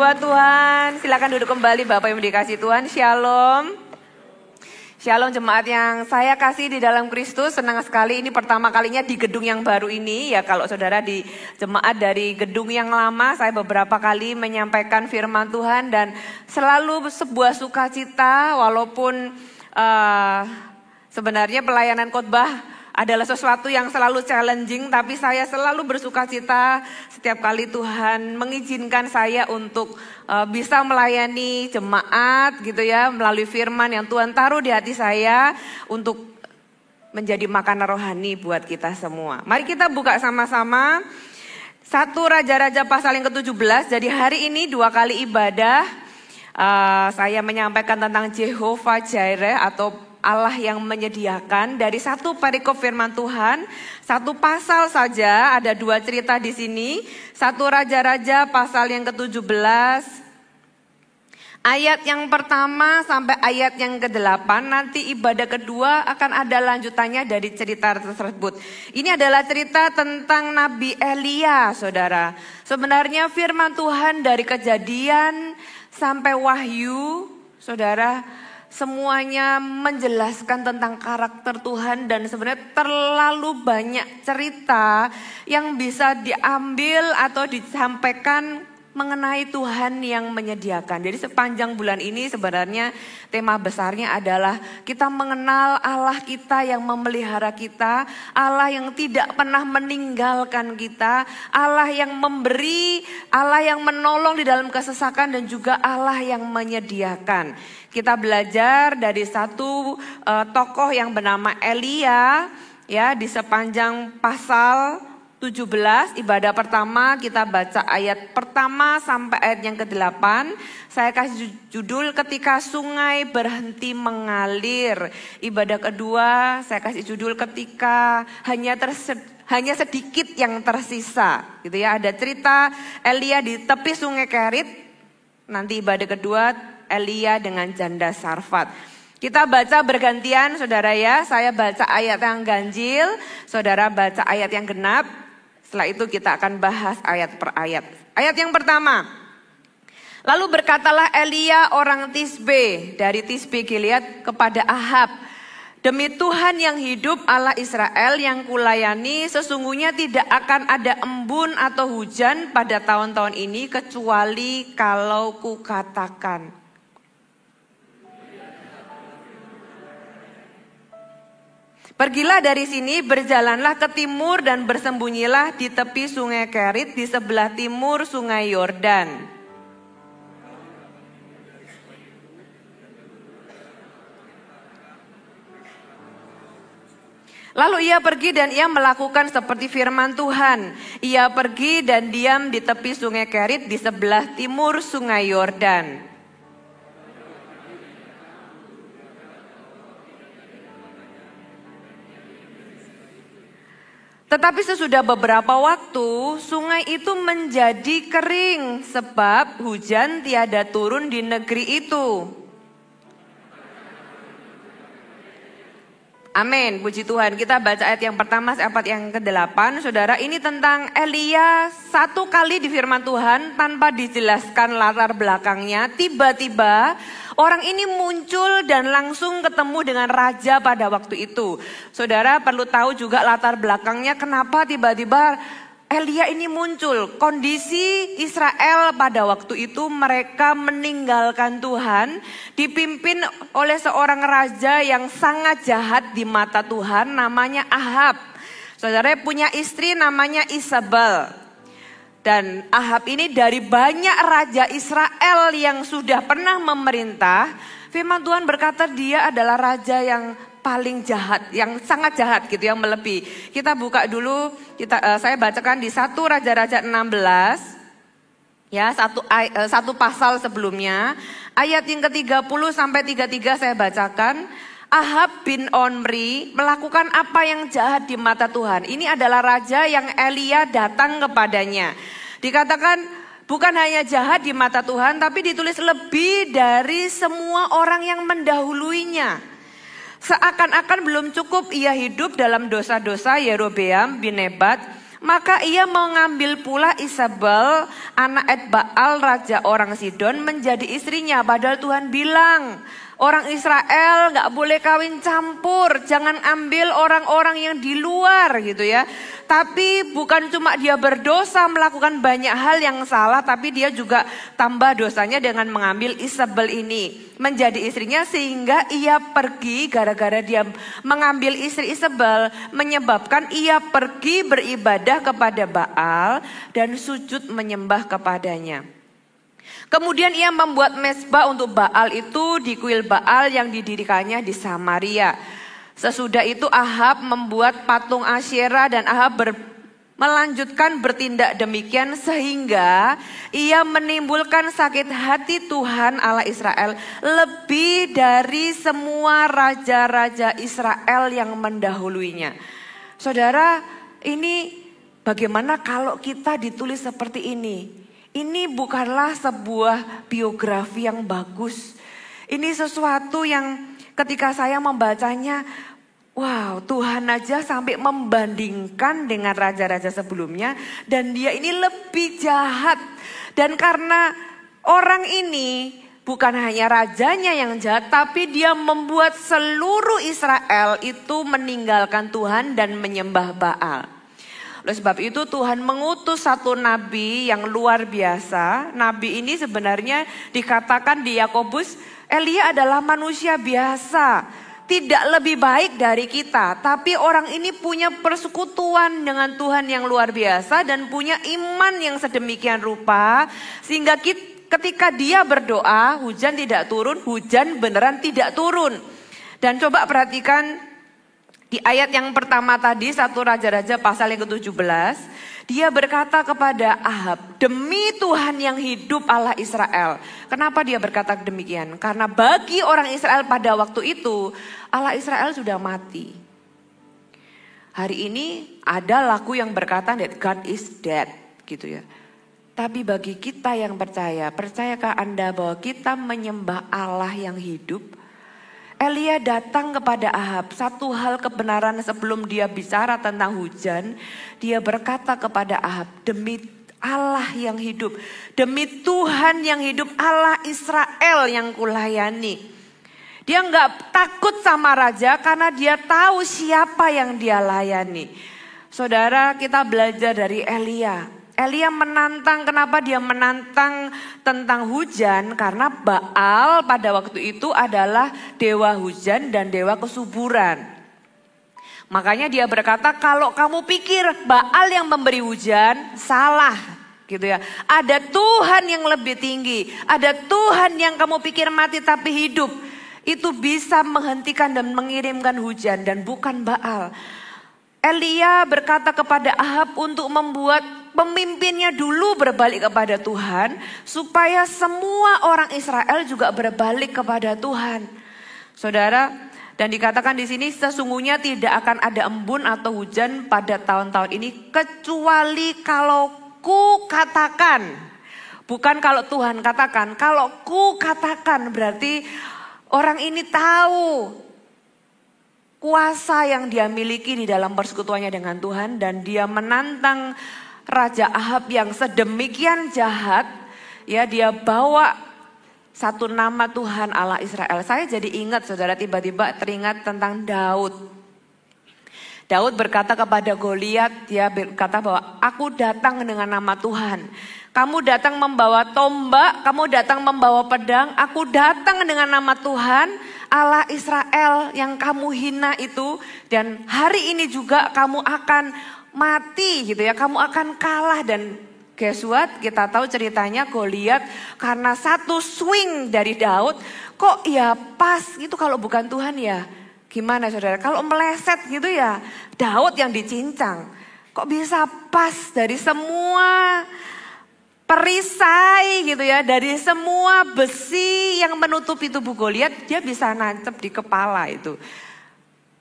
Buat Tuhan, silakan duduk kembali Bapak yang dikasih Tuhan. Shalom. Shalom jemaat yang saya kasih di dalam Kristus. Senang sekali ini pertama kalinya di gedung yang baru ini. Ya kalau saudara di jemaat dari gedung yang lama, saya beberapa kali menyampaikan firman Tuhan. Dan selalu sebuah sukacita walaupun sebenarnya pelayanan khotbah adalah sesuatu yang selalu challenging, tapi saya selalu bersukacita setiap kali Tuhan mengizinkan saya untuk bisa melayani jemaat gitu ya, melalui firman yang Tuhan taruh di hati saya untuk menjadi makanan rohani buat kita semua. Mari kita buka sama-sama 1 Raja-Raja pasal yang ke-17. Jadi hari ini 2 kali ibadah saya menyampaikan tentang Jehovah Jireh atau Allah yang menyediakan. Dari satu perikop firman Tuhan, satu pasal saja, ada 2 cerita di sini. 1 Raja-Raja pasal yang ke-17, ayat yang pertama sampai ayat yang ke-8. Nanti ibadah kedua akan ada lanjutannya dari cerita tersebut. Ini adalah cerita tentang Nabi Elia, saudara. Sebenarnya firman Tuhan dari Kejadian sampai Wahyu, saudara, semuanya menjelaskan tentang karakter Tuhan dan sebenarnya terlalu banyak cerita yang bisa diambil atau disampaikan mengenai Tuhan yang menyediakan. Jadi sepanjang bulan ini sebenarnya tema besarnya adalah kita mengenal Allah kita yang memelihara kita, Allah yang tidak pernah meninggalkan kita, Allah yang memberi, Allah yang menolong di dalam kesesakan dan juga Allah yang menyediakan. Kita belajar dari satu tokoh yang bernama Elia ya di sepanjang pasal 17, ibadah pertama kita baca ayat pertama sampai ayat yang ke-8. Saya kasih judul ketika sungai berhenti mengalir. Ibadah kedua saya kasih judul ketika hanya sedikit yang tersisa. Gitu ya, ada cerita Elia di tepi sungai Kerit. Nanti ibadah kedua Elia dengan janda Sarfat. Kita baca bergantian saudara ya. Saya baca ayat yang ganjil, saudara baca ayat yang genap. Setelah itu kita akan bahas ayat per ayat. Ayat yang pertama. Lalu berkatalah Elia orang Tisbe dari Tisbe Gilead kepada Ahab, demi Tuhan yang hidup Allah Israel yang kulayani, sesungguhnya tidak akan ada embun atau hujan pada tahun-tahun ini kecuali kalau kukatakan. Pergilah dari sini, berjalanlah ke timur dan bersembunyilah di tepi sungai Kerit di sebelah timur sungai Yordan. Lalu ia pergi dan ia melakukan seperti firman Tuhan. Ia pergi dan diam di tepi sungai Kerit di sebelah timur sungai Yordan. Tetapi sesudah beberapa waktu, sungai itu menjadi kering sebab hujan tiada turun di negeri itu. Amin, puji Tuhan. Kita baca ayat yang pertama, ayat yang ke-8. Saudara, ini tentang Elia satu kali di firman Tuhan tanpa dijelaskan latar belakangnya. Tiba-tiba orang ini muncul dan langsung ketemu dengan raja pada waktu itu. Saudara perlu tahu juga latar belakangnya kenapa tiba-tiba Elia ini muncul. Kondisi Israel pada waktu itu mereka meninggalkan Tuhan, dipimpin oleh seorang raja yang sangat jahat di mata Tuhan namanya Ahab. Saudara punya istri namanya Isabel. Dan Ahab ini dari banyak raja Israel yang sudah pernah memerintah, firman Tuhan berkata dia adalah raja yang paling jahat, yang sangat jahat gitu, yang melebihi. Kita buka dulu, saya bacakan di 1 Raja-Raja 16. Ya, satu pasal sebelumnya, ayat yang ke-30 sampai 33 saya bacakan. Ahab bin Omri melakukan apa yang jahat di mata Tuhan. Ini adalah raja yang Elia datang kepadanya. Dikatakan bukan hanya jahat di mata Tuhan, tapi ditulis lebih dari semua orang yang mendahuluinya. Seakan-akan belum cukup ia hidup dalam dosa-dosa Yerobeam bin Nebat, Maka ia mengambil pula Isabel, anak Etbaal, raja orang Sidon, menjadi istrinya. Padahal Tuhan bilang, orang Israel gak boleh kawin campur, jangan ambil orang-orang yang di luar gitu ya. Tapi bukan cuma dia berdosa melakukan banyak hal yang salah, tapi dia juga tambah dosanya dengan mengambil Isabel ini menjadi istrinya, sehingga ia pergi gara-gara dia mengambil istri Isabel menyebabkan ia pergi beribadah kepada Baal dan sujud menyembah kepadanya. Kemudian ia membuat mezbah untuk Baal itu di kuil Baal yang didirikannya di Samaria. Sesudah itu Ahab membuat patung Asyera dan Ahab melanjutkan bertindak demikian sehingga ia menimbulkan sakit hati Tuhan Allah Israel lebih dari semua raja-raja Israel yang mendahuluinya. Saudara, ini bagaimana kalau kita ditulis seperti ini? Ini bukanlah sebuah biografi yang bagus. Ini sesuatu yang ketika saya membacanya, wow, Tuhan aja sampai membandingkan dengan raja-raja sebelumnya dan dia ini lebih jahat. Dan karena orang ini bukan hanya rajanya yang jahat, tapi dia membuat seluruh Israel itu meninggalkan Tuhan dan menyembah Baal. Oleh sebab itu Tuhan mengutus satu nabi yang luar biasa. Nabi ini sebenarnya dikatakan di Yakobus, Elia adalah manusia biasa. Tidak lebih baik dari kita. Tapi orang ini punya persekutuan dengan Tuhan yang luar biasa. Dan punya iman yang sedemikian rupa. Sehingga ketika dia berdoa, hujan tidak turun, hujan beneran tidak turun. Dan coba perhatikan di ayat yang pertama tadi, 1 Raja-Raja pasal yang ke-17, dia berkata kepada Ahab, demi Tuhan yang hidup Allah Israel. Kenapa dia berkata demikian? Karena bagi orang Israel pada waktu itu, Allah Israel sudah mati. Hari ini ada lagu yang berkata that God is dead, gitu ya. Tapi bagi kita yang percayakah Anda bahwa kita menyembah Allah yang hidup? Elia datang kepada Ahab, satu hal kebenaran sebelum dia bicara tentang hujan, dia berkata kepada Ahab, demi Allah yang hidup, demi Tuhan yang hidup, Allah Israel yang kulayani. Dia enggak takut sama raja karena dia tahu siapa yang dia layani. Saudara, kita belajar dari Elia. Elia menantang, kenapa dia menantang tentang hujan? Karena Baal pada waktu itu adalah dewa hujan dan dewa kesuburan. Makanya dia berkata, kalau kamu pikir Baal yang memberi hujan, salah gitu ya. Ada Tuhan yang lebih tinggi, ada Tuhan yang kamu pikir mati tapi hidup. Itu bisa menghentikan dan mengirimkan hujan dan bukan Baal. Elia berkata kepada Ahab untuk membuat pemimpinnya dulu berbalik kepada Tuhan, supaya semua orang Israel juga berbalik kepada Tuhan. Saudara, dan dikatakan di sini sesungguhnya tidak akan ada embun atau hujan pada tahun-tahun ini kecuali kalau ku katakan. Bukan kalau Tuhan katakan, kalau ku katakan berarti orang ini tahu kuasa yang dia miliki di dalam persekutuannya dengan Tuhan, dan dia menantang Raja Ahab yang sedemikian jahat. Ya, dia bawa satu nama Tuhan Allah Israel. Saya jadi ingat, saudara, tiba-tiba teringat tentang Daud. Daud berkata kepada Goliat, dia berkata bahwa aku datang dengan nama Tuhan. Kamu datang membawa tombak, kamu datang membawa pedang, aku datang dengan nama Tuhan Allah Israel yang kamu hina itu. Dan hari ini juga kamu akan mati gitu ya, kamu akan kalah. Dan guess what, kita tahu ceritanya Goliat karena satu swing dari Daud, kok ya pas gitu, kalau bukan Tuhan ya gimana saudara, kalau meleset gitu ya Daud yang dicincang. Kok bisa pas dari semua perisai gitu ya, dari semua besi yang menutupi tubuh Goliat, dia bisa nancep di kepala itu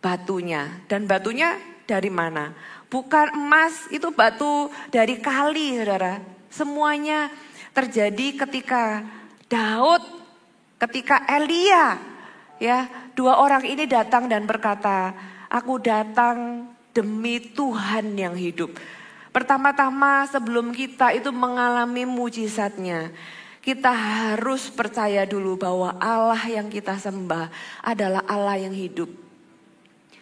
batunya. Dan batunya dari mana? Bukan emas, itu batu dari kali saudara. Semuanya terjadi ketika Daud, ketika Elia, ya, dua orang ini datang dan berkata, aku datang demi Tuhan yang hidup. Pertama-tama sebelum kita itu mengalami mujizatnya, kita harus percaya dulu bahwa Allah yang kita sembah adalah Allah yang hidup.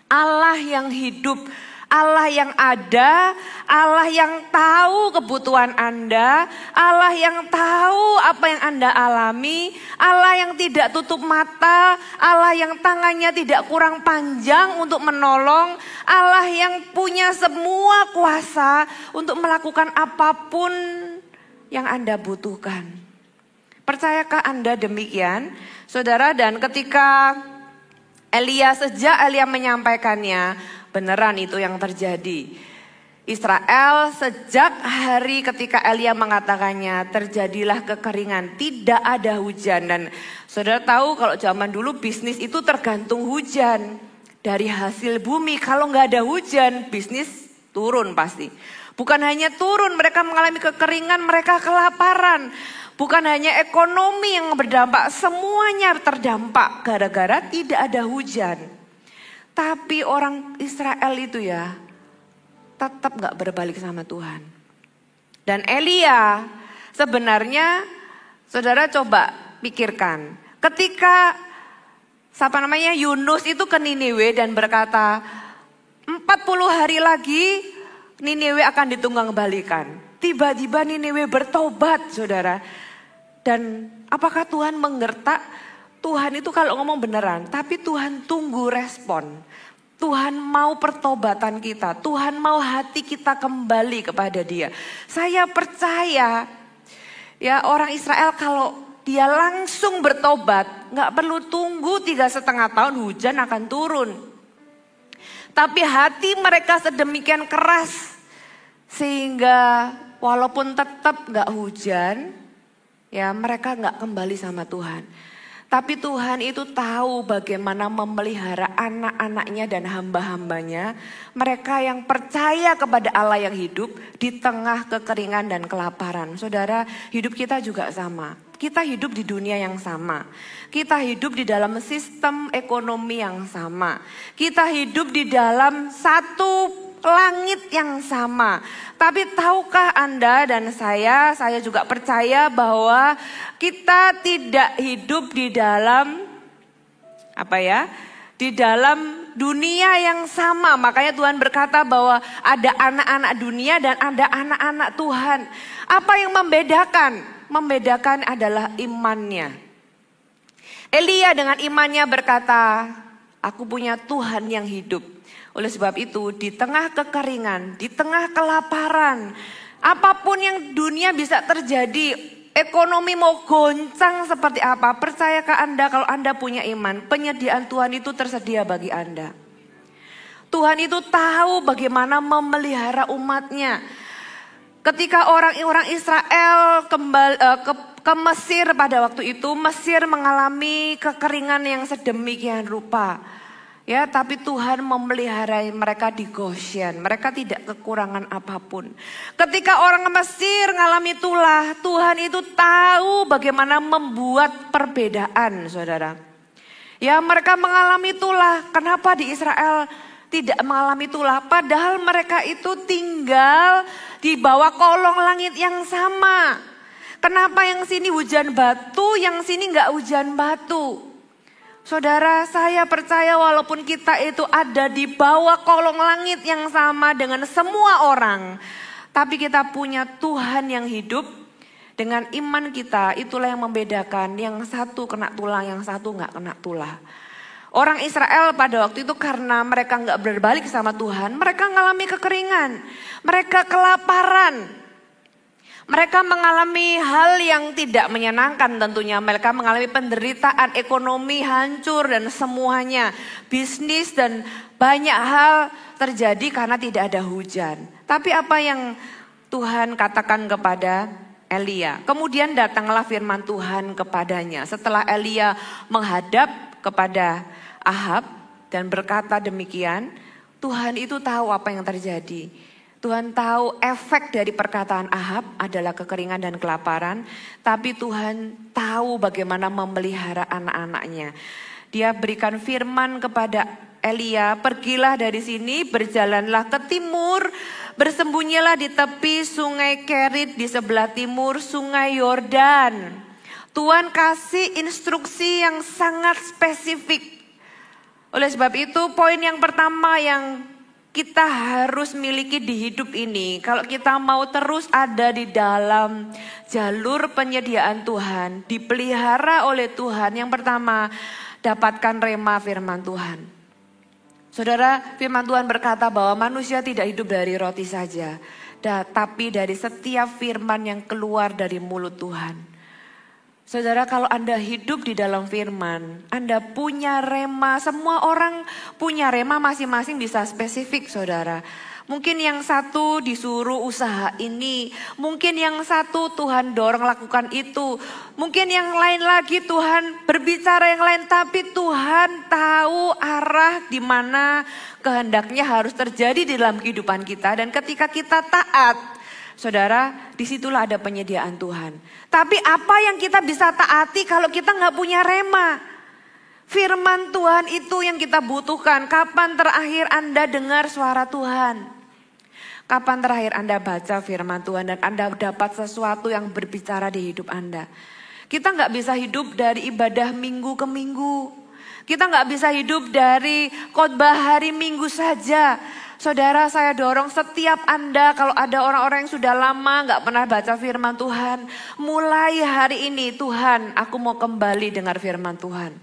Allah yang hidup, Allah yang ada, Allah yang tahu kebutuhan Anda, Allah yang tahu apa yang Anda alami, Allah yang tidak tutup mata, Allah yang tangannya tidak kurang panjang untuk menolong, Allah yang punya semua kuasa untuk melakukan apapun yang Anda butuhkan. Percayakah Anda demikian, saudara? Dan ketika sejak Elia menyampaikannya, beneran itu yang terjadi. Israel sejak hari ketika Elia mengatakannya, terjadilah kekeringan, tidak ada hujan. Dan saudara tahu kalau zaman dulu bisnis itu tergantung hujan. Dari hasil bumi, kalau nggak ada hujan, bisnis turun pasti. Bukan hanya turun, mereka mengalami kekeringan, mereka kelaparan. Bukan hanya ekonomi yang berdampak, semuanya terdampak gara-gara tidak ada hujan. Tapi orang Israel itu ya tetap gak berbalik sama Tuhan. Dan Elia sebenarnya, saudara coba pikirkan. Ketika Yunus itu ke Niniwe dan berkata 40 hari lagi Niniwe akan ditunggangbalikan. Tiba-tiba Niniwe bertobat, saudara. Dan apakah Tuhan menggertak? Tuhan itu kalau ngomong beneran, tapi Tuhan tunggu respon. Tuhan mau pertobatan kita, Tuhan mau hati kita kembali kepada Dia. Saya percaya ya orang Israel kalau dia langsung bertobat, gak perlu tunggu 3,5 tahun hujan akan turun. Tapi hati mereka sedemikian keras sehingga walaupun tetap gak hujan, ya mereka gak kembali sama Tuhan. Tapi Tuhan itu tahu bagaimana memelihara anak-anaknya dan hamba-hambanya. Mereka yang percaya kepada Allah yang hidup di tengah kekeringan dan kelaparan. Saudara, hidup kita juga sama. Kita hidup di dunia yang sama. Kita hidup di dalam sistem ekonomi yang sama. Kita hidup di dalam satu langit yang sama. Tapi tahukah Anda dan saya juga percaya bahwa kita tidak hidup di dalam di dalam dunia yang sama. Makanya Tuhan berkata bahwa ada anak-anak dunia dan ada anak-anak Tuhan. Apa yang membedakan? Membedakan adalah imannya. Elia dengan imannya berkata, aku punya Tuhan yang hidup. Oleh sebab itu di tengah kekeringan, di tengah kelaparan, apapun yang dunia bisa terjadi, ekonomi mau goncang seperti apa, percayakah Anda kalau Anda punya iman, penyediaan Tuhan itu tersedia bagi Anda. Tuhan itu tahu bagaimana memelihara umatnya. Ketika orang-orang Israel kembali ke Mesir pada waktu itu, Mesir mengalami kekeringan yang sedemikian rupa. Ya, tapi Tuhan memelihara mereka di Goshen. Mereka tidak kekurangan apapun. Ketika orang Mesir mengalami tulah, Tuhan itu tahu bagaimana membuat perbedaan, saudara. Ya, mereka mengalami tulah. Kenapa di Israel tidak mengalami tulah? Padahal mereka itu tinggal di bawah kolong langit yang sama. Kenapa yang sini hujan batu, yang sini enggak hujan batu? Saudara, saya percaya walaupun kita itu ada di bawah kolong langit yang sama dengan semua orang. Tapi kita punya Tuhan yang hidup. Dengan iman kita, itulah yang membedakan. Yang satu kena tulah, yang satu gak kena tulah. Orang Israel pada waktu itu karena mereka gak berbalik sama Tuhan, mereka mengalami kekeringan. Mereka kelaparan. Mereka mengalami hal yang tidak menyenangkan tentunya. Mereka mengalami penderitaan, ekonomi hancur dan semuanya. Bisnis dan banyak hal terjadi karena tidak ada hujan. Tapi apa yang Tuhan katakan kepada Elia? Kemudian datanglah firman Tuhan kepadanya. Setelah Elia menghadap kepada Ahab dan berkata demikian, Tuhan itu tahu apa yang terjadi. Tuhan tahu efek dari perkataan Ahab adalah kekeringan dan kelaparan. Tapi Tuhan tahu bagaimana memelihara anak-anaknya. Dia berikan firman kepada Elia, pergilah dari sini, berjalanlah ke timur, bersembunyilah di tepi sungai Kerit di sebelah timur sungai Yordan. Tuhan kasih instruksi yang sangat spesifik. Oleh sebab itu poin yang pertama yang kita harus miliki di hidup ini, kalau kita mau terus ada di dalam jalur penyediaan Tuhan, dipelihara oleh Tuhan, yang pertama, dapatkan rema firman Tuhan. Saudara, firman Tuhan berkata bahwa manusia tidak hidup dari roti saja, tapi dari setiap firman yang keluar dari mulut Tuhan. Saudara, kalau Anda hidup di dalam firman, Anda punya rema. Semua orang punya rema masing-masing, bisa spesifik, saudara. Mungkin yang satu disuruh usaha ini, mungkin yang satu Tuhan dorong lakukan itu, mungkin yang lain lagi Tuhan berbicara yang lain, tapi Tuhan tahu arah di mana kehendaknya harus terjadi di dalam kehidupan kita. Dan ketika kita taat, saudara, disitulah ada penyediaan Tuhan. Tapi apa yang kita bisa taati kalau kita nggak punya rema? Firman Tuhan itu yang kita butuhkan. Kapan terakhir Anda dengar suara Tuhan? Kapan terakhir Anda baca firman Tuhan dan Anda dapat sesuatu yang berbicara di hidup Anda? Kita nggak bisa hidup dari ibadah minggu ke minggu. Kita nggak bisa hidup dari khotbah hari Minggu saja. Saudara, saya dorong setiap Anda, kalau ada orang-orang yang sudah lama nggak pernah baca firman Tuhan, mulai hari ini, Tuhan, aku mau kembali dengar firman Tuhan.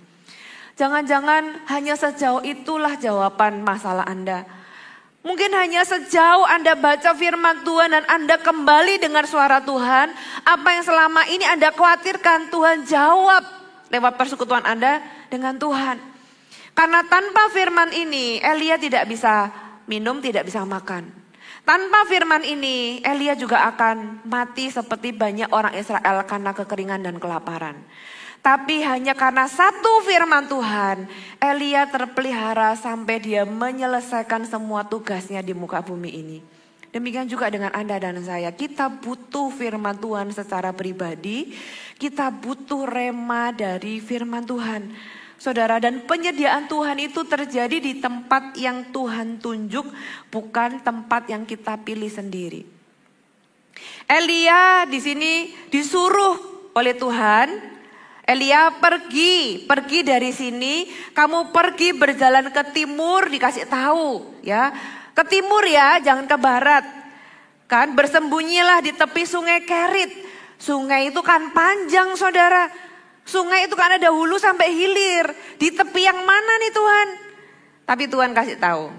Jangan-jangan hanya sejauh itulah jawaban masalah Anda. Mungkin hanya sejauh Anda baca firman Tuhan dan Anda kembali dengar suara Tuhan, apa yang selama ini Anda khawatirkan, Tuhan jawab lewat persekutuan Anda dengan Tuhan. Karena tanpa firman ini, Elia tidak bisa minum, tidak bisa makan. Tanpa firman ini, Elia juga akan mati seperti banyak orang Israel karena kekeringan dan kelaparan. Tapi hanya karena satu firman Tuhan, Elia terpelihara sampai dia menyelesaikan semua tugasnya di muka bumi ini. Demikian juga dengan Anda dan saya, kita butuh firman Tuhan secara pribadi, kita butuh rema dari firman Tuhan. Saudara, dan penyediaan Tuhan itu terjadi di tempat yang Tuhan tunjuk, bukan tempat yang kita pilih sendiri. Elia di sini disuruh oleh Tuhan, Elia pergi dari sini, kamu pergi berjalan ke timur, dikasih tahu ya. Ke timur ya, jangan ke barat. Kan bersembunyilah di tepi sungai Kerit. Sungai itu kan panjang, saudara. Sungai itu kan ada hulu sampai hilir. Di tepi yang mana nih Tuhan? Tapi Tuhan kasih tahu.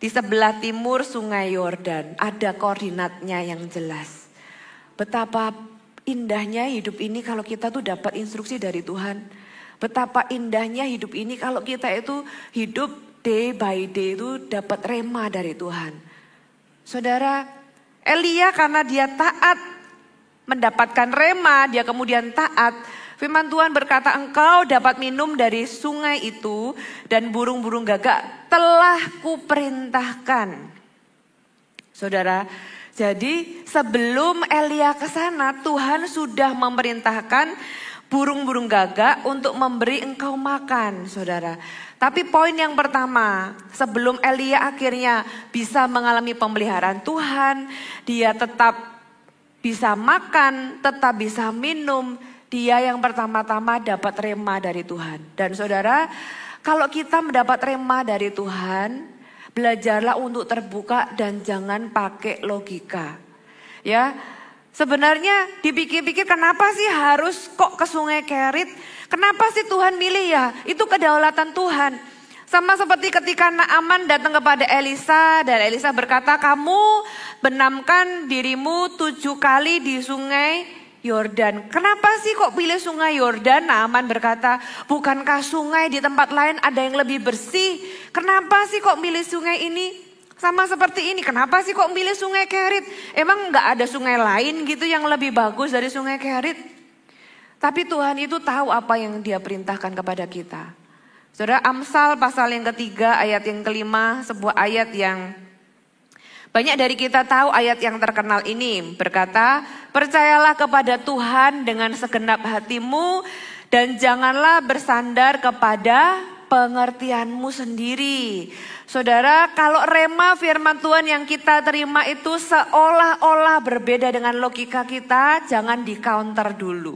Di sebelah timur sungai Yordan ada koordinatnya yang jelas. Betapa indahnya hidup ini kalau kita tuh dapat instruksi dari Tuhan. Betapa indahnya hidup ini kalau kita itu hidup day by day itu dapat rema dari Tuhan. Saudara, Elia karena dia taat mendapatkan rema, dia kemudian taat. Firman Tuhan berkata, engkau dapat minum dari sungai itu dan burung-burung gagak telah kuperintahkan. Saudara, jadi sebelum Elia ke sana, Tuhan sudah memerintahkan burung-burung gagak untuk memberi engkau makan, saudara. Tapi poin yang pertama, sebelum Elia akhirnya bisa mengalami pemeliharaan Tuhan, dia tetap bisa makan, tetap bisa minum, dia yang pertama-tama dapat rema dari Tuhan. Dan saudara, kalau kita mendapat rema dari Tuhan, belajarlah untuk terbuka dan jangan pakai logika. Ya, sebenarnya dipikir-pikir kenapa sih harus kok ke sungai Kerit? Kenapa sih Tuhan milih ya? Itu kedaulatan Tuhan. Sama seperti ketika Naaman datang kepada Elisa dan Elisa berkata, kamu benamkan dirimu 7 kali di sungai Yordan. Kenapa sih kok pilih sungai Yordan? Naaman berkata, bukankah sungai di tempat lain ada yang lebih bersih? Kenapa sih kok milih sungai ini? Sama seperti ini, kenapa sih kok milih sungai Kerit? Emang nggak ada sungai lain gitu yang lebih bagus dari sungai Kerit? Tapi Tuhan itu tahu apa yang dia perintahkan kepada kita. Saudara, Amsal pasal yang ketiga ayat yang kelima, sebuah ayat yang banyak dari kita tahu. Ayat yang terkenal ini berkata, percayalah kepada Tuhan dengan segenap hatimu dan janganlah bersandar kepada pengertianmu sendiri. Saudara, kalau rema firman Tuhan yang kita terima itu seolah-olah berbeda dengan logika kita, jangan di counter dulu.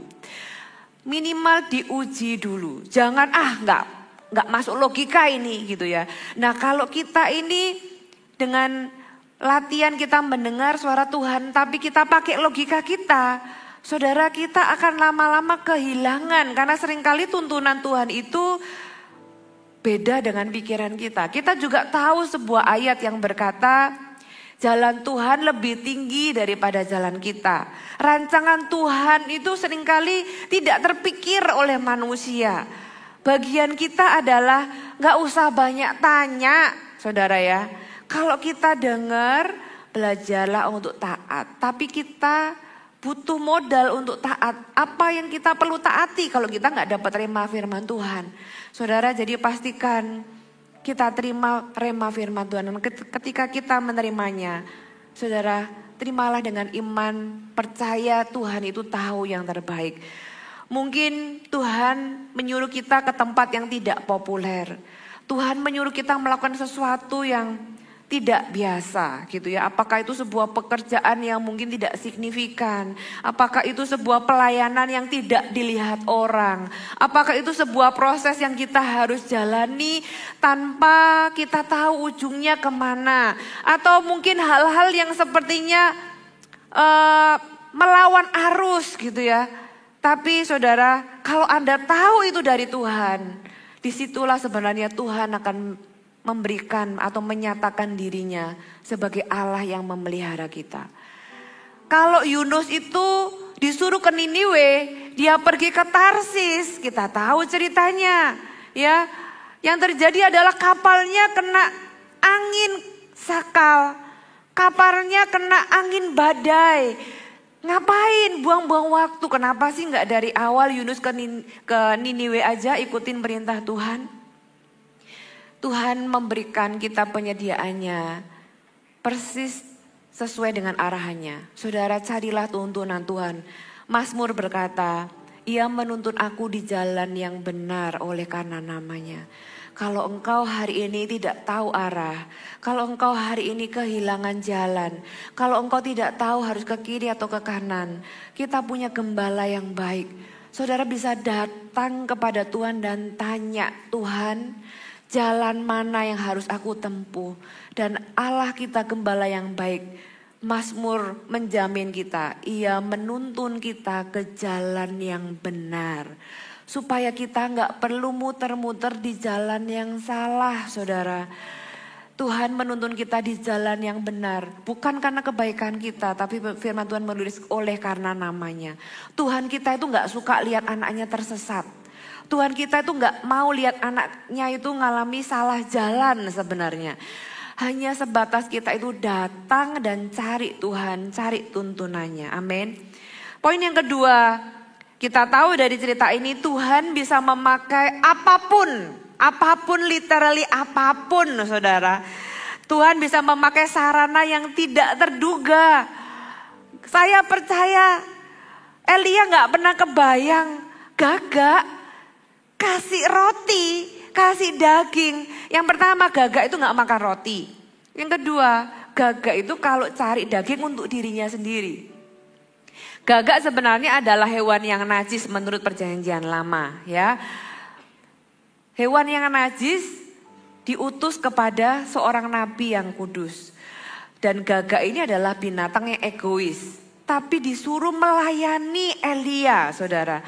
Minimal diuji dulu. Jangan nggak masuk logika ini gitu ya. Nah, kalau kita ini dengan latihan kita mendengar suara Tuhan tapi kita pakai logika kita, saudara, kita akan lama-lama kehilangan karena seringkali tuntunan Tuhan itu beda dengan pikiran kita. Kita juga tahu sebuah ayat yang berkata, jalan Tuhan lebih tinggi daripada jalan kita. Rancangan Tuhan itu seringkali tidak terpikir oleh manusia. Bagian kita adalah gak usah banyak tanya, saudara ya. Kalau kita dengar, belajarlah untuk taat. Tapi kita butuh modal untuk taat. Apa yang kita perlu taati kalau kita gak dapat rema firman Tuhan? Saudara, jadi pastikan kita terima rema firman Tuhan. Dan ketika kita menerimanya, saudara, terimalah dengan iman, percaya Tuhan itu tahu yang terbaik. Mungkin Tuhan menyuruh kita ke tempat yang tidak populer. Tuhan menyuruh kita melakukan sesuatu yang tidak biasa gitu ya. Apakah itu sebuah pekerjaan yang mungkin tidak signifikan? Apakah itu sebuah pelayanan yang tidak dilihat orang? Apakah itu sebuah proses yang kita harus jalani tanpa kita tahu ujungnya kemana? Atau mungkin hal-hal yang sepertinya melawan arus gitu ya. Tapi saudara, kalau Anda tahu itu dari Tuhan, disitulah sebenarnya Tuhan akan memberikan atau menyatakan dirinya sebagai Allah yang memelihara kita. Kalau Yunus itu disuruh ke Niniwe, dia pergi ke Tarsis, kita tahu ceritanya. Ya, yang terjadi adalah kapalnya kena angin sakal, kapalnya kena angin badai. Ngapain buang-buang waktu? Kenapa sih nggak dari awal Yunus ke Niniwe aja ikutin perintah Tuhan? Tuhan memberikan kita penyediaannya persis sesuai dengan arahannya. Saudara, carilah tuntunan Tuhan. Mazmur berkata, Ia menuntun aku di jalan yang benar oleh karena namanya. Kalau engkau hari ini tidak tahu arah, kalau engkau hari ini kehilangan jalan, kalau engkau tidak tahu harus ke kiri atau ke kanan, kita punya gembala yang baik. Saudara bisa datang kepada Tuhan dan tanya, Tuhan, jalan mana yang harus aku tempuh? Dan Allah kita gembala yang baik. Mazmur menjamin kita, Ia menuntun kita ke jalan yang benar. Supaya kita gak perlu muter-muter di jalan yang salah, saudara. Tuhan menuntun kita di jalan yang benar. Bukan karena kebaikan kita, tapi firman Tuhan menulis oleh karena namanya. Tuhan kita itu gak suka lihat anaknya tersesat. Tuhan kita itu gak mau lihat anaknya itu ngalami salah jalan sebenarnya. Hanya sebatas kita itu datang dan cari Tuhan, cari tuntunannya. Amin. Poin yang kedua, kita tahu dari cerita ini Tuhan bisa memakai apapun literally apapun, saudara. Tuhan bisa memakai sarana yang tidak terduga. Saya percaya Elia gak pernah kebayang Gagak kasih roti, kasih daging. Yang pertama, Gagak itu gak makan roti. Yang kedua, Gagak itu kalau cari daging untuk dirinya sendiri. Gagak sebenarnya adalah hewan yang najis menurut perjanjian lama, ya. Hewan yang najis diutus kepada seorang nabi yang kudus. Dan Gagak ini adalah binatang yang egois. Tapi disuruh melayani Elia, saudara.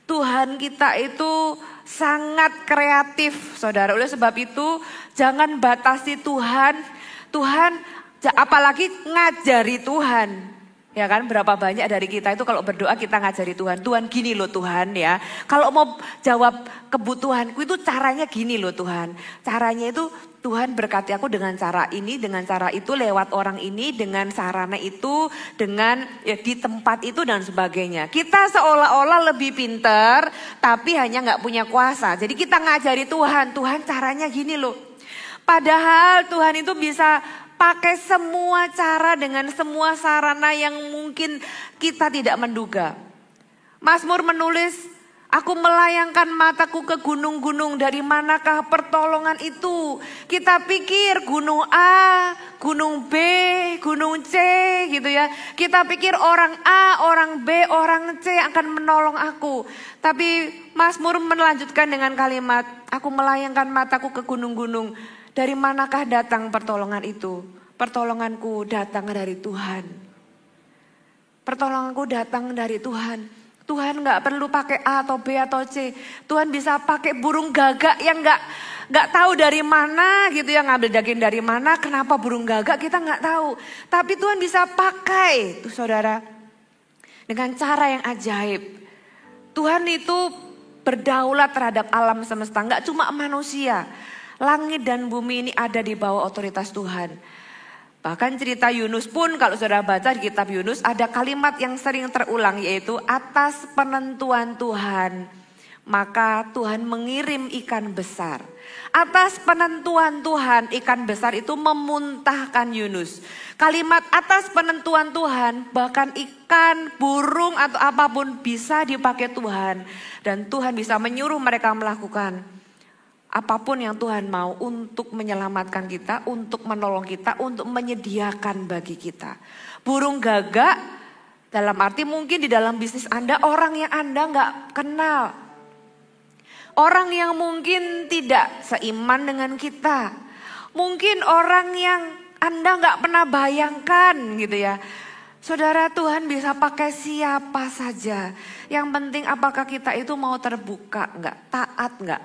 Tuhan kita itu sangat kreatif, saudara. Oleh sebab itu jangan batasi Tuhan. Tuhan apalagi ngajari Tuhan. Ya kan, berapa banyak dari kita itu kalau berdoa kita ngajari Tuhan. Tuhan gini loh Tuhan ya. Kalau mau jawab kebutuhanku itu caranya gini loh Tuhan. Caranya itu Tuhan berkati aku dengan cara ini, dengan cara itu, lewat orang ini, dengan sarana itu, dengan ya, di tempat itu dan sebagainya. Kita seolah-olah lebih pinter tapi hanya gak punya kuasa. Jadi kita ngajari Tuhan, Tuhan caranya gini loh. Padahal Tuhan itu bisa pakai semua cara dengan semua sarana yang mungkin kita tidak menduga. Mazmur menulis, Aku melayangkan mataku ke gunung-gunung, dari manakah pertolongan itu? Kita pikir gunung A, gunung B, gunung C gitu ya. Kita pikir orang A, orang B, orang C akan menolong aku. Tapi Mazmur melanjutkan dengan kalimat, aku melayangkan mataku ke gunung-gunung. Dari manakah datang pertolongan itu? Pertolonganku datang dari Tuhan. Pertolonganku datang dari Tuhan. Tuhan gak perlu pakai A atau B atau C. Tuhan bisa pakai burung gagak yang gak tahu dari mana gitu ya. Ngambil daging dari mana, kenapa burung gagak kita gak tahu. Tapi Tuhan bisa pakai tuh saudara. Dengan cara yang ajaib. Tuhan itu berdaulat terhadap alam semesta. Gak cuma manusia. Langit dan bumi ini ada di bawah otoritas Tuhan. Bahkan cerita Yunus pun kalau saudara baca di kitab Yunus ada kalimat yang sering terulang yaitu atas penentuan Tuhan maka Tuhan mengirim ikan besar. Atas penentuan Tuhan ikan besar itu memuntahkan Yunus. Kalimat atas penentuan Tuhan bahkan ikan, burung atau apapun bisa dipakai Tuhan. Dan Tuhan bisa menyuruh mereka melakukan apapun yang Tuhan mau untuk menyelamatkan kita, untuk menolong kita, untuk menyediakan bagi kita. Burung gagak dalam arti mungkin di dalam bisnis Anda orang yang Anda nggak kenal. Orang yang mungkin tidak seiman dengan kita. Mungkin orang yang Anda nggak pernah bayangkan gitu ya. Saudara, Tuhan bisa pakai siapa saja. Yang penting apakah kita itu mau terbuka nggak, taat nggak.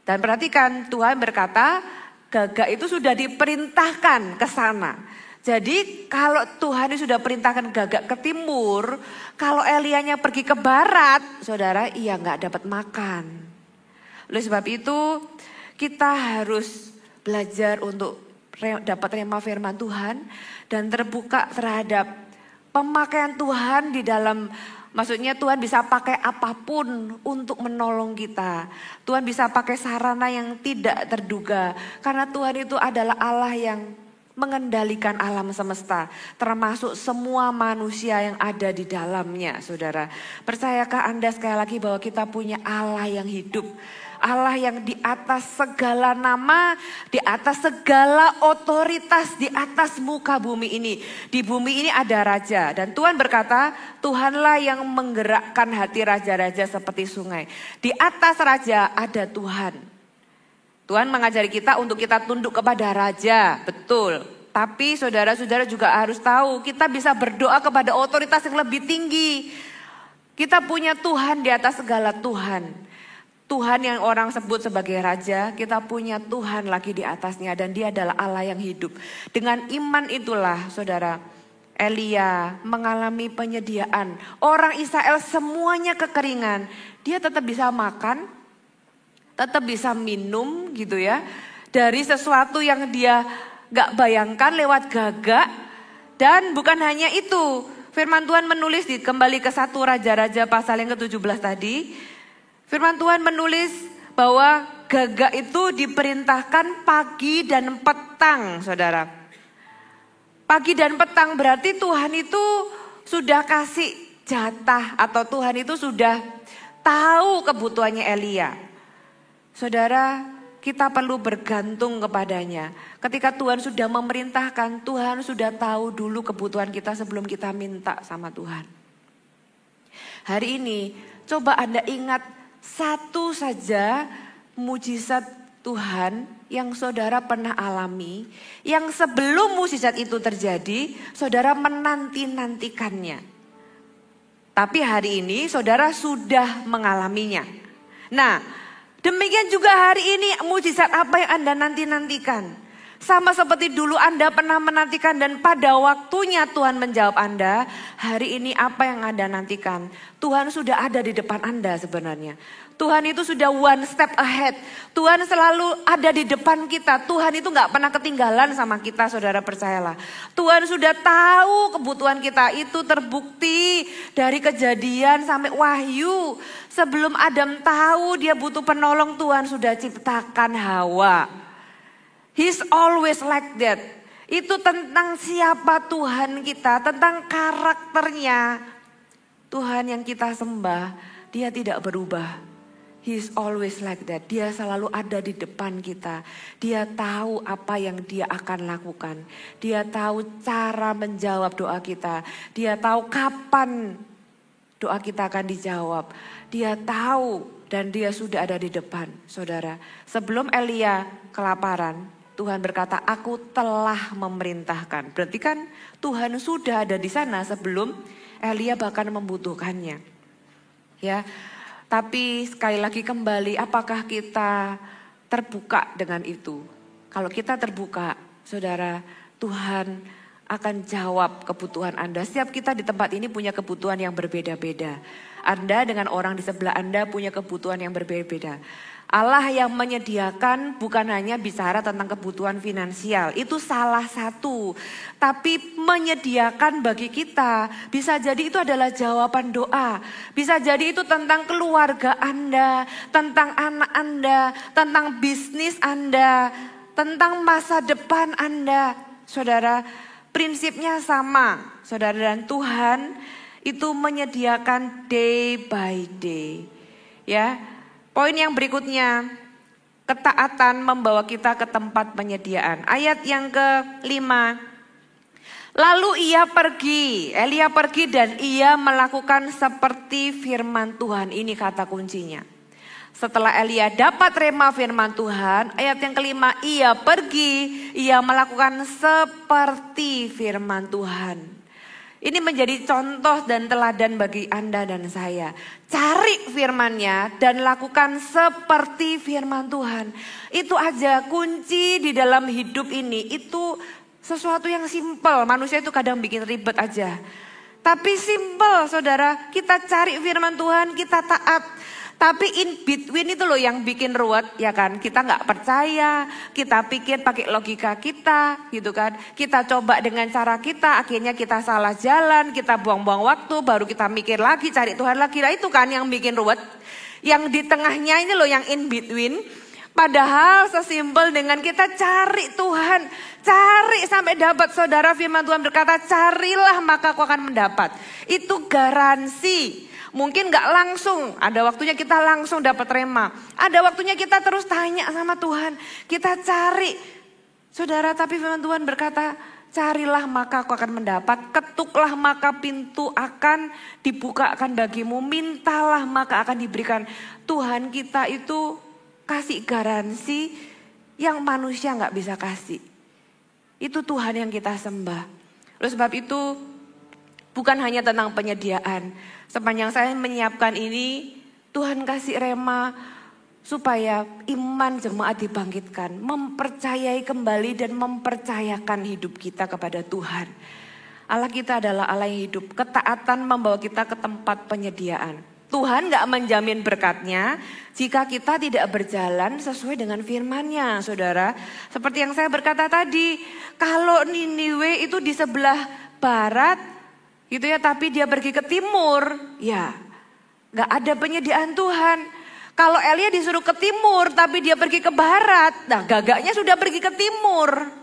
Dan perhatikan Tuhan berkata gagak itu sudah diperintahkan ke sana. Jadi kalau Tuhan sudah perintahkan gagak ke timur, kalau Elianya pergi ke barat, saudara ia nggak dapat makan. Oleh sebab itu kita harus belajar untuk dapat rema firman Tuhan dan terbuka terhadap pemakaian Tuhan di dalam. Maksudnya Tuhan bisa pakai apapun untuk menolong kita. Tuhan bisa pakai sarana yang tidak terduga. Karena Tuhan itu adalah Allah yang mengendalikan alam semesta. Termasuk semua manusia yang ada di dalamnya, saudara. Percayakah Anda sekali lagi bahwa kita punya Allah yang hidup? Allah yang di atas segala nama, di atas segala otoritas, di atas muka bumi ini. Di bumi ini ada raja dan Tuhan berkata, Tuhanlah yang menggerakkan hati raja-raja seperti sungai. Di atas raja ada Tuhan. Tuhan mengajari kita untuk kita tunduk kepada raja, betul. Tapi saudara-saudara juga harus tahu, kita bisa berdoa kepada otoritas yang lebih tinggi. Kita punya Tuhan di atas segala Tuhan. Tuhan yang orang sebut sebagai raja, kita punya Tuhan lagi di atasnya dan dia adalah Allah yang hidup. Dengan iman itulah saudara, Elia mengalami penyediaan. Orang Israel semuanya kekeringan, dia tetap bisa makan, tetap bisa minum gitu ya. Dari sesuatu yang dia gak bayangkan lewat gagak. Dan bukan hanya itu, firman Tuhan menulis kembali ke 1 Raja-Raja pasal yang ke-17 tadi. Firman Tuhan menulis bahwa gagak itu diperintahkan pagi dan petang, saudara. Pagi dan petang berarti Tuhan itu sudah kasih jatah atau Tuhan itu sudah tahu kebutuhannya Elia. Saudara, kita perlu bergantung kepadanya. Ketika Tuhan sudah memerintahkan, Tuhan sudah tahu dulu kebutuhan kita sebelum kita minta sama Tuhan. Hari ini coba Anda ingat satu saja mujizat Tuhan yang saudara pernah alami, yang sebelum mujizat itu terjadi, saudara menanti-nantikannya. Tapi hari ini saudara sudah mengalaminya. Nah, demikian juga hari ini mujizat apa yang Anda nanti-nantikan. Sama seperti dulu Anda pernah menantikan dan pada waktunya Tuhan menjawab Anda. Hari ini apa yang Anda nantikan? Tuhan sudah ada di depan Anda sebenarnya. Tuhan itu sudah one step ahead. Tuhan selalu ada di depan kita. Tuhan itu gak pernah ketinggalan sama kita, saudara, percayalah. Tuhan sudah tahu kebutuhan kita. Itu terbukti dari Kejadian sampai Wahyu. Sebelum Adam tahu dia butuh penolong, Tuhan sudah ciptakan Hawa. He's always like that. Itu tentang siapa Tuhan kita, tentang karakternya. Tuhan yang kita sembah, dia tidak berubah. He is always like that. Dia selalu ada di depan kita. Dia tahu apa yang dia akan lakukan. Dia tahu cara menjawab doa kita. Dia tahu kapan doa kita akan dijawab. Dia tahu dan dia sudah ada di depan, saudara. Sebelum Elia kelaparan, Tuhan berkata, aku telah memerintahkan. Berarti kan Tuhan sudah ada di sana sebelum Elia bahkan membutuhkannya. Ya. Tapi sekali lagi kembali, apakah kita terbuka dengan itu? Kalau kita terbuka, saudara, Tuhan akan jawab kebutuhan Anda. Setiap kita di tempat ini punya kebutuhan yang berbeda-beda. Anda dengan orang di sebelah Anda punya kebutuhan yang berbeda-beda. Allah yang menyediakan bukan hanya bicara tentang kebutuhan finansial, itu salah satu. Tapi menyediakan bagi kita, bisa jadi itu adalah jawaban doa. Bisa jadi itu tentang keluarga Anda, tentang anak Anda, tentang bisnis Anda, tentang masa depan Anda. Saudara, prinsipnya sama. Saudara, dan Tuhan itu menyediakan day by day. Ya. Poin yang berikutnya, ketaatan membawa kita ke tempat penyediaan. Ayat yang ke-5. Lalu Elia pergi dan ia melakukan seperti firman Tuhan. Ini kata kuncinya. Setelah Elia dapat rema firman Tuhan, ayat yang ke-5, ia pergi, ia melakukan seperti firman Tuhan. Ini menjadi contoh dan teladan bagi Anda dan saya. Cari firman-Nya dan lakukan seperti firman Tuhan. Itu aja kunci di dalam hidup ini. Itu sesuatu yang simpel. Manusia itu kadang bikin ribet aja. Tapi simpel, saudara. Kita cari firman Tuhan, kita taat. Tapi in between itu loh yang bikin ruwet, ya kan? Kita nggak percaya, kita pikir pakai logika kita, gitu kan? Kita coba dengan cara kita, akhirnya kita salah jalan, kita buang-buang waktu, baru kita mikir lagi, cari Tuhan lagi. Nah itu kan yang bikin ruwet. Yang di tengahnya ini loh yang in between. Padahal sesimpel dengan kita cari Tuhan, cari sampai dapat. Saudara, firman Tuhan berkata, carilah maka kau akan mendapat. Itu garansi. Mungkin gak langsung, ada waktunya kita langsung dapat rema. Ada waktunya kita terus tanya sama Tuhan. Kita cari. Saudara, tapi firman Tuhan berkata, carilah maka kau akan mendapat. Ketuklah maka pintu akan dibukakan bagimu. Mintalah maka akan diberikan. Tuhan kita itu kasih garansi yang manusia gak bisa kasih. Itu Tuhan yang kita sembah. Oleh sebab itu bukan hanya tentang penyediaan. Sepanjang saya menyiapkan ini, Tuhan kasih rema supaya iman jemaat dibangkitkan. Mempercayai kembali dan mempercayakan hidup kita kepada Tuhan. Allah kita adalah Allah yang hidup. Ketaatan membawa kita ke tempat penyediaan. Tuhan gak menjamin berkatnya jika kita tidak berjalan sesuai dengan firman-Nya, saudara. Seperti yang saya berkata tadi, kalau Niniwe itu di sebelah barat, gitu ya, tapi dia pergi ke timur, ya gak ada penyediaan Tuhan. Kalau Elia disuruh ke timur, tapi dia pergi ke barat, nah gagaknya sudah pergi ke timur.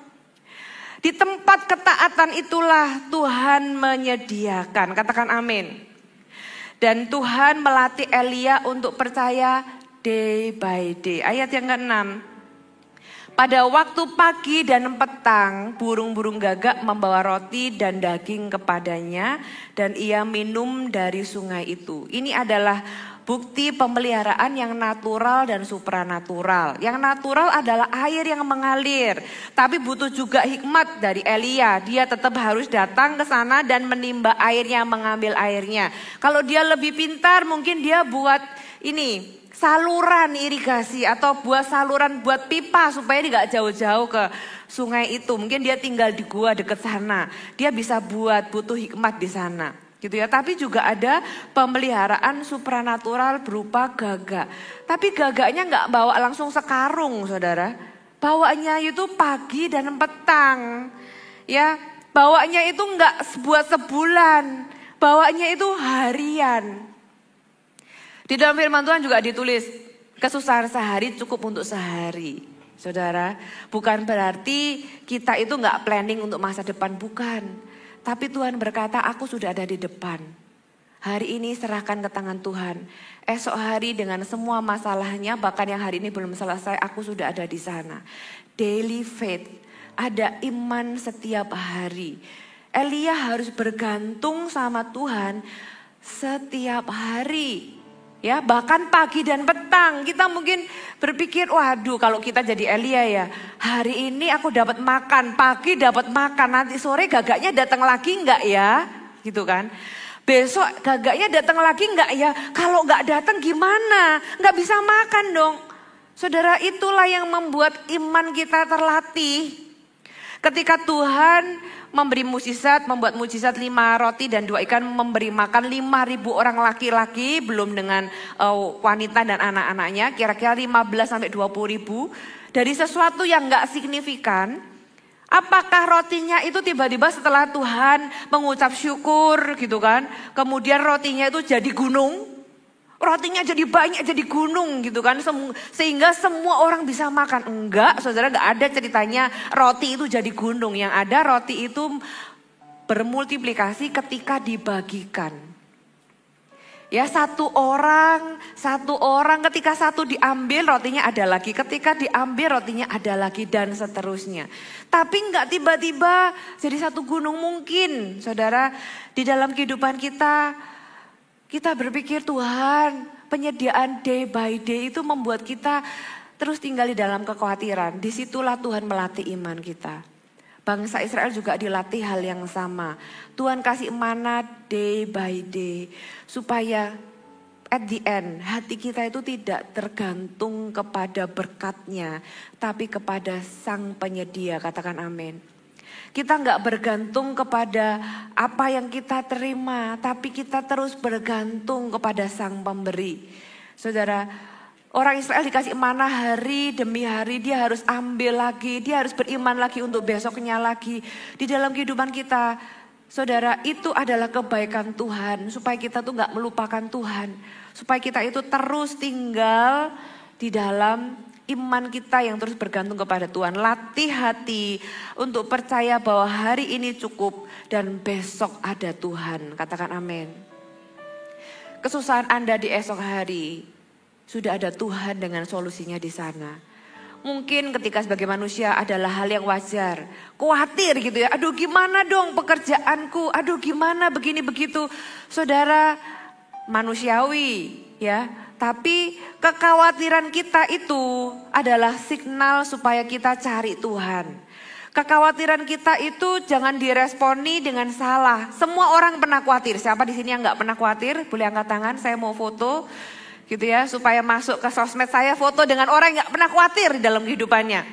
Di tempat ketaatan itulah Tuhan menyediakan, katakan amin. Dan Tuhan melatih Elia untuk percaya day by day. Ayat yang ke-6. Pada waktu pagi dan petang, burung-burung gagak membawa roti dan daging kepadanya dan ia minum dari sungai itu. Ini adalah bukti pemeliharaan yang natural dan supranatural. Yang natural adalah air yang mengalir, tapi butuh juga hikmat dari Elia. Dia tetap harus datang ke sana dan menimba airnya, mengambil airnya. Kalau dia lebih pintar, mungkin dia buat ini saluran irigasi atau buat saluran buat pipa supaya dia gak jauh-jauh ke sungai itu. Mungkin dia tinggal di gua dekat sana. Dia bisa butuh hikmat di sana. Gitu ya. Tapi juga ada pemeliharaan supranatural berupa gagak. Tapi gagaknya gak bawa langsung sekarung, saudara. Bawanya itu pagi dan petang. Ya, bawanya itu gak buat sebulan. Bawanya itu harian. Di dalam firman Tuhan juga ditulis, kesusahan sehari cukup untuk sehari. Saudara, bukan berarti kita itu gak planning untuk masa depan, bukan. Tapi Tuhan berkata, aku sudah ada di depan. Hari ini serahkan ke tangan Tuhan. Esok hari dengan semua masalahnya, bahkan yang hari ini belum selesai, aku sudah ada di sana. Daily faith, ada iman setiap hari. Elia harus bergantung sama Tuhan setiap hari. Ya, bahkan pagi dan petang kita mungkin berpikir, waduh kalau kita jadi Elia ya, hari ini aku dapat makan, pagi dapat makan, nanti sore gagaknya datang lagi enggak ya? Gitu kan. Besok gagaknya datang lagi enggak ya? Kalau enggak datang gimana? Enggak bisa makan dong. Saudara, itulah yang membuat iman kita terlatih. Ketika Tuhan memberi mukjizat, membuat mukjizat 5 roti dan 2 ikan, memberi makan 5.000 orang laki-laki, belum dengan wanita dan anak-anaknya, kira-kira 15 sampai 20 ribu. Dari sesuatu yang enggak signifikan, apakah rotinya itu tiba-tiba setelah Tuhan mengucap syukur gitu kan, kemudian rotinya itu jadi gunung, rotinya jadi banyak jadi gunung gitu kan, sehingga semua orang bisa makan? Enggak, saudara, enggak ada ceritanya roti itu jadi gunung. Yang ada roti itu bermultiplikasi ketika dibagikan. Ya, satu orang ketika satu diambil rotinya ada lagi, ketika diambil rotinya ada lagi dan seterusnya. Tapi enggak tiba-tiba jadi satu gunung. Mungkin saudara di dalam kehidupan kita berpikir Tuhan penyediaan day by day itu membuat kita terus tinggal di dalam kekhawatiran. Disitulah Tuhan melatih iman kita. Bangsa Israel juga dilatih hal yang sama. Tuhan kasih mana day by day. Supaya at the end hati kita itu tidak tergantung kepada berkatnya. Tapi kepada Sang Penyedia. Katakan amin. Kita nggak bergantung kepada apa yang kita terima. Tapi kita terus bergantung kepada Sang Pemberi. Saudara, orang Israel dikasih mana hari demi hari, dia harus ambil lagi, dia harus beriman lagi untuk besoknya lagi. Di dalam kehidupan kita, saudara, itu adalah kebaikan Tuhan. Supaya kita tuh gak melupakan Tuhan. Supaya kita itu terus tinggal di dalam iman kita yang terus bergantung kepada Tuhan. Latih hati untuk percaya bahwa hari ini cukup dan besok ada Tuhan. Katakan amin. Kesusahan Anda di esok hari, sudah ada Tuhan dengan solusinya di sana. Mungkin ketika sebagai manusia adalah hal yang wajar. Khawatir gitu ya. Aduh gimana dong pekerjaanku. Aduh gimana begini begitu. Saudara, manusiawi ya. Tapi kekhawatiran kita itu adalah signal supaya kita cari Tuhan. Kekhawatiran kita itu jangan diresponi dengan salah. Semua orang pernah khawatir. Siapa di sini yang gak pernah khawatir? Boleh angkat tangan, saya mau foto. Gitu ya, supaya masuk ke sosmed saya foto dengan orang yang gak pernah khawatir di dalam kehidupannya.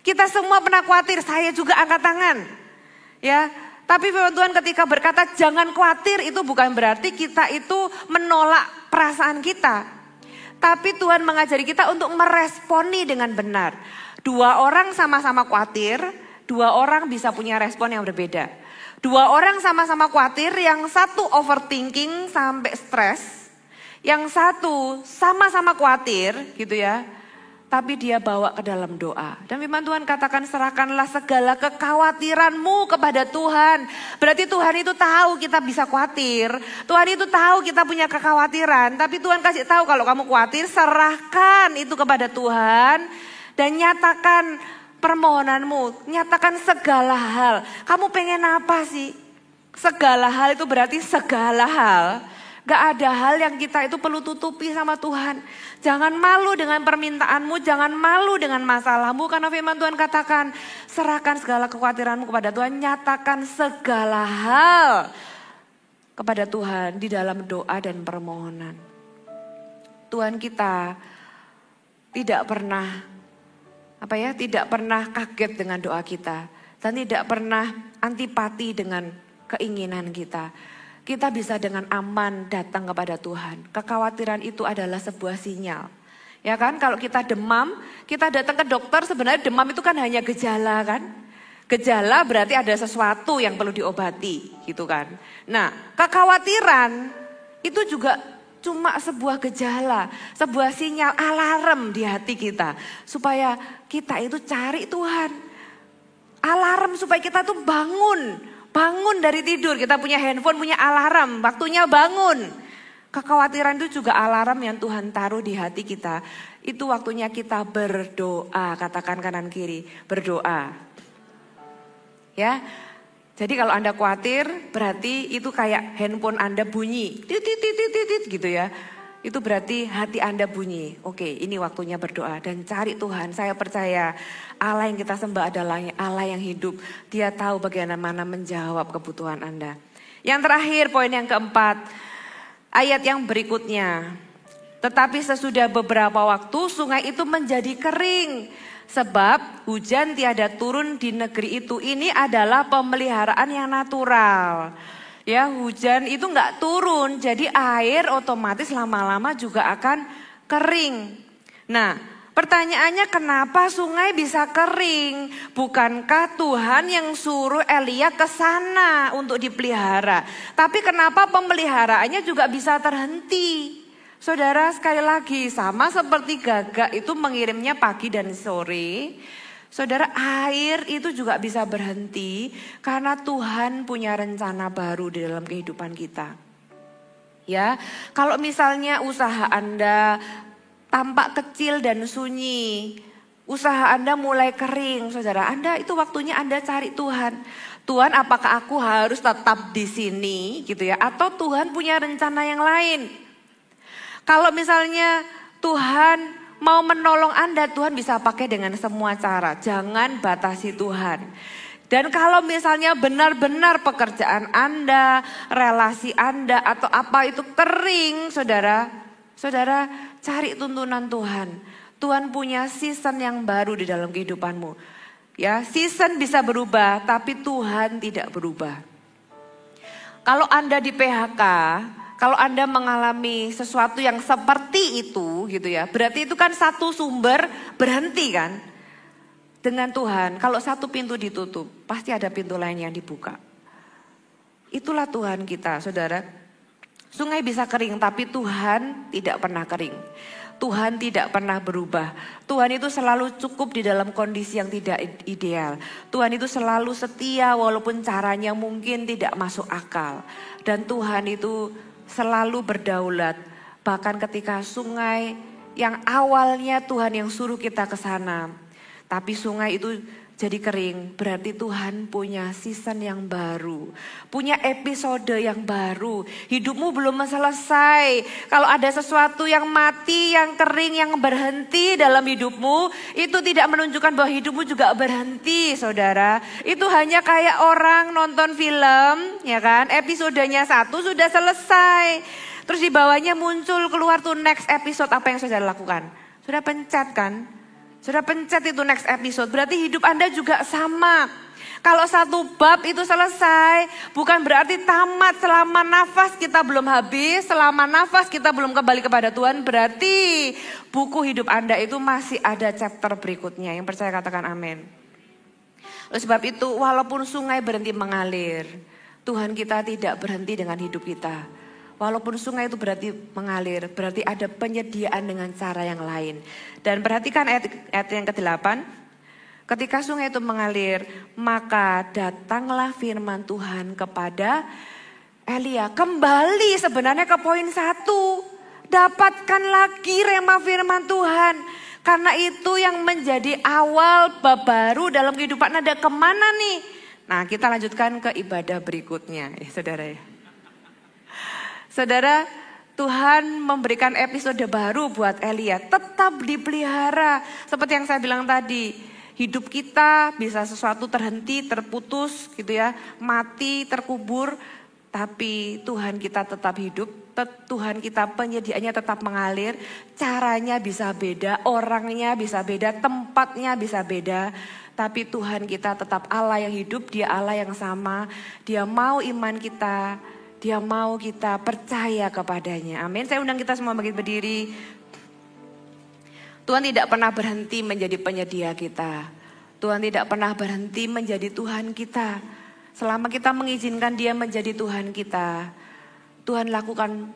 Kita semua pernah khawatir, saya juga angkat tangan. Ya, tapi firman Tuhan ketika berkata jangan khawatir, itu bukan berarti kita itu menolak perasaan kita. Tapi Tuhan mengajari kita untuk meresponi dengan benar. 2 orang sama-sama khawatir, 2 orang bisa punya respon yang berbeda. 2 orang sama-sama khawatir, yang satu overthinking sampai stres. Yang satu sama-sama khawatir gitu ya. Tapi dia bawa ke dalam doa. Dan firman Tuhan katakan serahkanlah segala kekhawatiranmu kepada Tuhan. Berarti Tuhan itu tahu kita bisa khawatir. Tuhan itu tahu kita punya kekhawatiran. Tapi Tuhan kasih tahu kalau kamu khawatir serahkan itu kepada Tuhan. Dan nyatakan permohonanmu. Nyatakan segala hal. Kamu pengen apa sih? Segala hal itu berarti segala hal. Gak ada hal yang kita itu perlu tutupi sama Tuhan. Jangan malu dengan permintaanmu, jangan malu dengan masalahmu. Karena firman Tuhan katakan, serahkan segala kekhawatiranmu kepada Tuhan. Nyatakan segala hal kepada Tuhan di dalam doa dan permohonan. Tuhan kita tidak pernah tidak pernah kaget dengan doa kita. Dan tidak pernah antipati dengan keinginan kita. Kita bisa dengan aman datang kepada Tuhan. Kekhawatiran itu adalah sebuah sinyal. Ya kan, kalau kita demam, kita datang ke dokter, sebenarnya demam itu kan hanya gejala kan. Gejala berarti ada sesuatu yang perlu diobati gitu kan. Nah, kekhawatiran itu juga cuma sebuah gejala, sebuah sinyal alarm di hati kita. Supaya kita itu cari Tuhan. Alarm supaya kita tuh bangun. Bangun dari tidur, kita punya handphone, punya alarm, waktunya bangun. Kekhawatiran itu juga alarm yang Tuhan taruh di hati kita. Itu waktunya kita berdoa, katakan kanan kiri, berdoa. Ya, jadi kalau Anda khawatir berarti itu kayak handphone Anda bunyi, titit gitu ya. Itu berarti hati Anda bunyi. Oke, ini waktunya berdoa dan cari Tuhan. Saya percaya Allah yang kita sembah adalah Allah yang hidup. Dia tahu bagaimana menjawab kebutuhan Anda. Yang terakhir, poin yang keempat, ayat yang berikutnya. Tetapi sesudah beberapa waktu sungai itu menjadi kering. Sebab hujan tiada turun di negeri itu. Ini adalah pemeliharaan yang natural. Ya, hujan itu nggak turun, jadi air otomatis lama-lama juga akan kering. Nah, pertanyaannya kenapa sungai bisa kering? Bukankah Tuhan yang suruh Elia ke sana untuk dipelihara? Tapi kenapa pemeliharaannya juga bisa terhenti? Saudara, sekali lagi sama seperti gagak itu mengirimnya pagi dan sore. Saudara, air itu juga bisa berhenti karena Tuhan punya rencana baru di dalam kehidupan kita. Ya, kalau misalnya usaha Anda tampak kecil dan sunyi, usaha Anda mulai kering, saudara, Anda itu waktunya Anda cari Tuhan. Tuhan, apakah aku harus tetap di sini gitu ya, atau Tuhan punya rencana yang lain? Kalau misalnya Tuhan mau menolong Anda, Tuhan bisa pakai dengan semua cara. Jangan batasi Tuhan. Dan kalau misalnya benar-benar pekerjaan Anda, relasi Anda atau apa itu kering, saudara cari tuntunan Tuhan. Tuhan punya season yang baru di dalam kehidupanmu. Ya, season bisa berubah, tapi Tuhan tidak berubah. Kalau Anda di PHK, kalau Anda mengalami sesuatu yang seperti itu gitu ya, berarti itu kan satu sumber berhenti kan dengan Tuhan. Kalau satu pintu ditutup, pasti ada pintu lain yang dibuka. Itulah Tuhan kita, saudara. Sungai bisa kering, tapi Tuhan tidak pernah kering. Tuhan tidak pernah berubah. Tuhan itu selalu cukup di dalam kondisi yang tidak ideal. Tuhan itu selalu setia walaupun caranya mungkin tidak masuk akal. Dan Tuhan itu selalu berdaulat, bahkan ketika sungai yang awalnya Tuhan yang suruh kita ke sana, tapi sungai itu jadi kering, berarti Tuhan punya season yang baru, punya episode yang baru. Hidupmu belum selesai. Kalau ada sesuatu yang mati, yang kering, yang berhenti dalam hidupmu, itu tidak menunjukkan bahwa hidupmu juga berhenti, saudara. Itu hanya kayak orang nonton film, ya kan? Episodenya 1 sudah selesai. Terus di bawahnya muncul keluar tuh next episode, apa yang saudara lakukan? Sudah pencet kan? Sudah pencet itu next episode, berarti hidup Anda juga sama. Kalau satu bab itu selesai, bukan berarti tamat. Selama nafas kita belum habis, selama nafas kita belum kembali kepada Tuhan, berarti buku hidup Anda itu masih ada chapter berikutnya. Yang percaya katakan amin. Oleh sebab itu, walaupun sungai berhenti mengalir, Tuhan kita tidak berhenti dengan hidup kita. Walaupun sungai itu berarti mengalir, berarti ada penyediaan dengan cara yang lain. Dan perhatikan ayat yang ke-8. Ketika sungai itu mengalir, maka datanglah firman Tuhan kepada Elia. Kembali sebenarnya ke poin 1. Dapatkan lagi rema firman Tuhan. Karena itu yang menjadi awal bab baru dalam kehidupan Anda. Kemana nih? Nah, kita lanjutkan ke ibadah berikutnya ya saudara ya. Saudara, Tuhan memberikan episode baru buat Elia. Tetap dipelihara. Seperti yang saya bilang tadi. Hidup kita bisa sesuatu terhenti, terputus gitu ya. Mati, terkubur. Tapi Tuhan kita tetap hidup. Tuhan kita penyediaannya tetap mengalir. Caranya bisa beda. Orangnya bisa beda. Tempatnya bisa beda. Tapi Tuhan kita tetap Allah yang hidup. Dia Allah yang sama. Dia mau iman kita. Dia mau kita percaya kepadanya. Amin. Saya undang kita semua bangkit berdiri. Tuhan tidak pernah berhenti menjadi penyedia kita. Tuhan tidak pernah berhenti menjadi Tuhan kita. Selama kita mengizinkan Dia menjadi Tuhan kita, Tuhan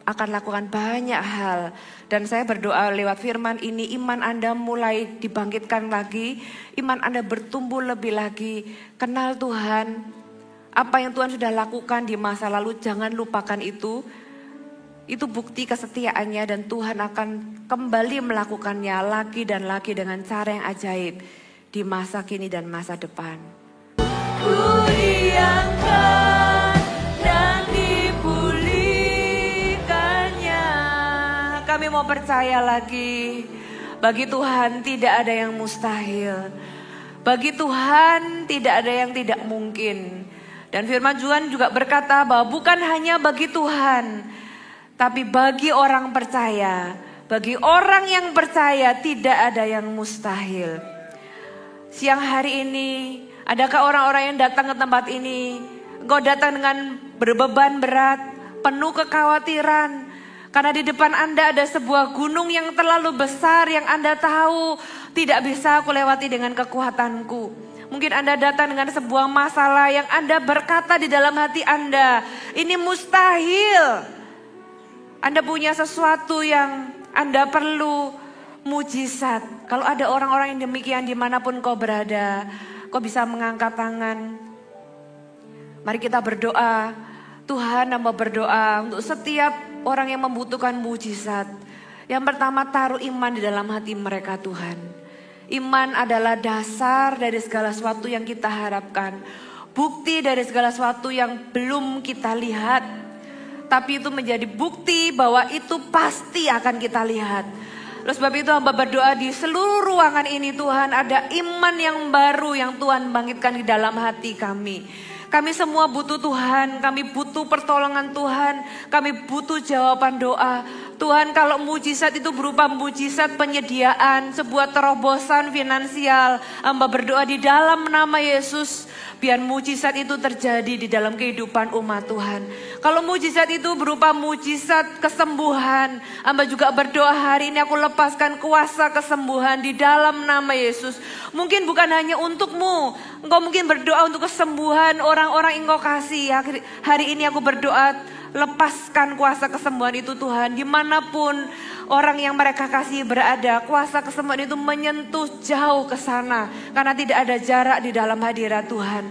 akan lakukan banyak hal. Dan saya berdoa lewat firman ini, iman Anda mulai dibangkitkan lagi. Iman Anda bertumbuh lebih lagi. Kenal Tuhan. Apa yang Tuhan sudah lakukan di masa lalu, jangan lupakan itu. Itu bukti kesetiaannya dan Tuhan akan kembali melakukannya lagi dan lagi dengan cara yang ajaib di masa kini dan masa depan. Ku diangkat dan dipulihkannya. Kami mau percaya lagi, bagi Tuhan tidak ada yang mustahil. Bagi Tuhan tidak ada yang tidak mungkin. Dan firman Tuhan juga berkata bahwa bukan hanya bagi Tuhan, tapi bagi orang percaya, bagi orang yang percaya tidak ada yang mustahil. Siang hari ini, adakah orang-orang yang datang ke tempat ini? Engkau datang dengan berbeban berat, penuh kekhawatiran. Karena di depan Anda ada sebuah gunung yang terlalu besar yang Anda tahu tidak bisa aku lewati dengan kekuatanku. Mungkin Anda datang dengan sebuah masalah yang Anda berkata di dalam hati Anda, ini mustahil. Anda punya sesuatu yang Anda perlu mujizat. Kalau ada orang-orang yang demikian dimanapun kau berada, kau bisa mengangkat tangan. Mari kita berdoa. Tuhan, hamba berdoa untuk setiap orang yang membutuhkan mujizat. Yang pertama, taruh iman di dalam hati mereka, Tuhan. Iman adalah dasar dari segala sesuatu yang kita harapkan. Bukti dari segala sesuatu yang belum kita lihat. Tapi itu menjadi bukti bahwa itu pasti akan kita lihat. Oleh sebab itu hamba berdoa di seluruh ruangan ini Tuhan, ada iman yang baru yang Tuhan bangkitkan di dalam hati kami. Kami semua butuh Tuhan, kami butuh pertolongan Tuhan, kami butuh jawaban doa. Tuhan, kalau mujizat itu berupa mujizat penyediaan, sebuah terobosan finansial, hamba berdoa di dalam nama Yesus, biar mujizat itu terjadi di dalam kehidupan umat Tuhan. Kalau mujizat itu berupa mujizat kesembuhan, hamba juga berdoa hari ini aku lepaskan kuasa kesembuhan di dalam nama Yesus. Mungkin bukan hanya untukmu, engkau mungkin berdoa untuk kesembuhan orang-orang yang engkau kasih. Hari ini aku berdoa, lepaskan kuasa kesembuhan itu Tuhan. Dimanapun orang yang mereka kasih berada, kuasa kesembuhan itu menyentuh jauh ke sana. Karena tidak ada jarak di dalam hadirat Tuhan.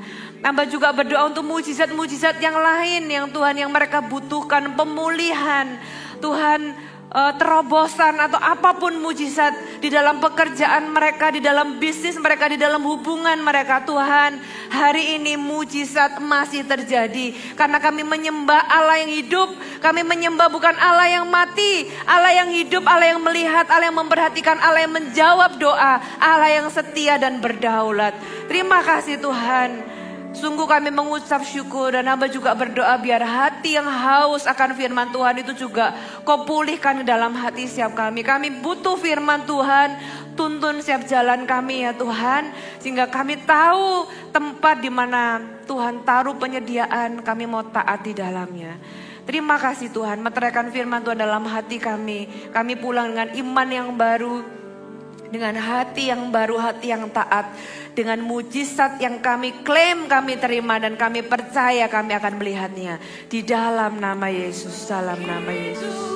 Hamba juga berdoa untuk mujizat-mujizat yang lain yang Tuhan yang mereka butuhkan. Pemulihan Tuhan, terobosan atau apapun mujizat di dalam pekerjaan mereka, di dalam bisnis mereka, di dalam hubungan mereka. Tuhan, hari ini mujizat masih terjadi karena kami menyembah Allah yang hidup. Kami menyembah bukan Allah yang mati, Allah yang hidup, Allah yang melihat, Allah yang memperhatikan, Allah yang menjawab doa, Allah yang setia dan berdaulat. Terima kasih Tuhan. Sungguh kami mengucap syukur dan hamba juga berdoa biar hati yang haus akan firman Tuhan itu juga kau pulihkan dalam hati setiap kami. Kami butuh firman Tuhan, tuntun setiap jalan kami ya Tuhan. Sehingga kami tahu tempat di mana Tuhan taruh penyediaan, kami mau taat di dalamnya. Terima kasih Tuhan, meteraikan firman Tuhan dalam hati kami. Kami pulang dengan iman yang baru, dengan hati yang baru, hati yang taat. Dengan mujizat yang kami klaim, kami terima dan kami percaya kami akan melihatnya. Di dalam nama Yesus, dalam nama Yesus.